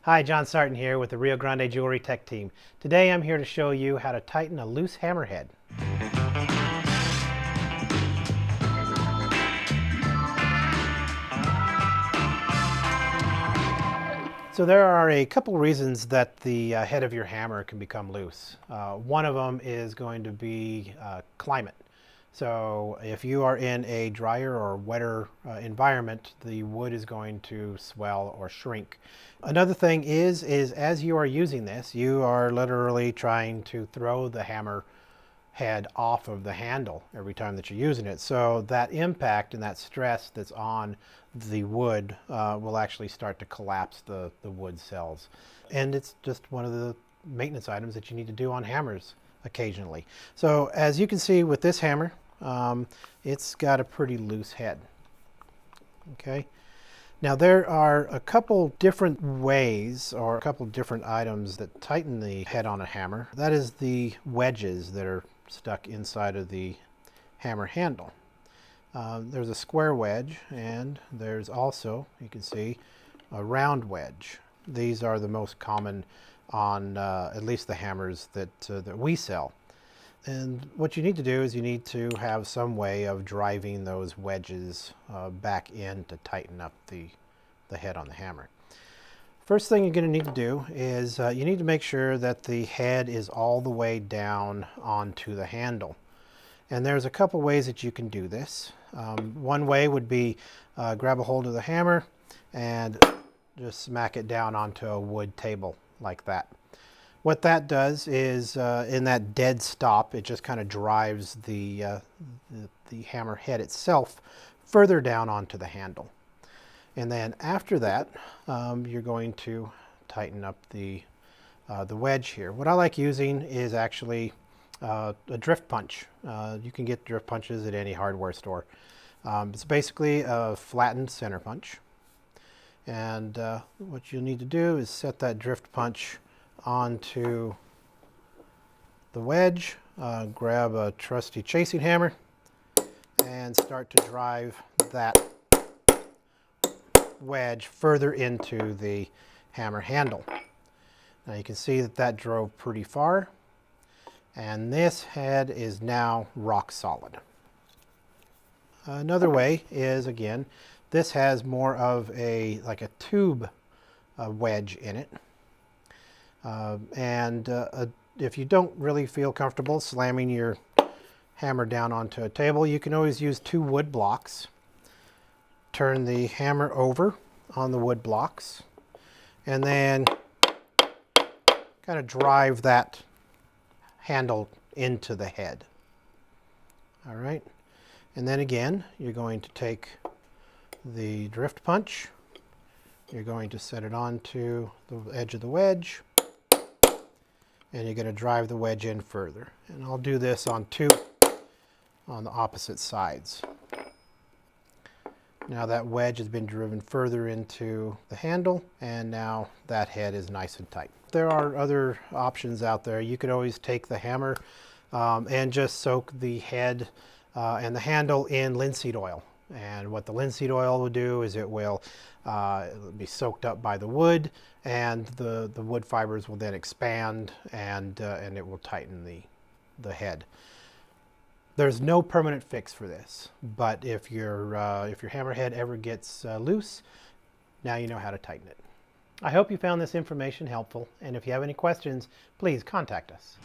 Hi, John Sartin here with the Rio Grande Jewelry Tech Team. Today I'm here to show you how to tighten a loose hammerhead. So there are a couple reasons that the head of your hammer can become loose. One of them is going to be climate. So if you are in a drier or wetter environment, the wood is going to swell or shrink. Another thing is as you are using this, you are literally trying to throw the hammer head off of the handle every time that you're using it. So that impact and that stress that's on the wood will actually start to collapse the wood cells. And it's just one of the maintenance items that you need to do on hammers occasionally. So as you can see with this hammer, it's got a pretty loose head. Okay. Now there are a couple different ways or a couple different items that tighten the head on a hammer. That is the wedges that are stuck inside of the hammer handle. There's a square wedge, and there's also, you can see, a round wedge. These are the most common on at least the hammers that we sell. And what you need to do is you need to have some way of driving those wedges back in to tighten up the head on the hammer. First thing you're going to need to do is you need to make sure that the head is all the way down onto the handle. And there's a couple ways that you can do this. One way would be grab a hold of the hammer and just smack it down onto a wood table like that. What that does is in that dead stop, it just kind of drives the hammer head itself further down onto the handle. And then after that, you're going to tighten up the wedge here. What I like using is actually a drift punch. You can get drift punches at any hardware store. It's basically a flattened center punch. And what you'll need to do is set that drift punch onto the wedge, grab a trusty chasing hammer, and start to drive that wedge further into the hammer handle. Now you can see that that drove pretty far, and this head is now rock solid. Another way is, again, this has more of like a tube wedge in it. If you don't really feel comfortable slamming your hammer down onto a table, you can always use two wood blocks. Turn the hammer over on the wood blocks and then kind of drive that handle into the head. All right. And then again, you're going to take the drift punch. You're going to set it onto the edge of the wedge, and you're going to drive the wedge in further. And I'll do this on on the opposite sides. Now that wedge has been driven further into the handle, and now that head is nice and tight. There are other options out there. You could always take the hammer and just soak the head and the handle in linseed oil. And what the linseed oil will do is it'll be soaked up by the wood, and the wood fibers will then expand, and it will tighten the head. There's no permanent fix for this, but if your hammerhead ever gets loose, now you know how to tighten it. I hope you found this information helpful, and if you have any questions, please contact us.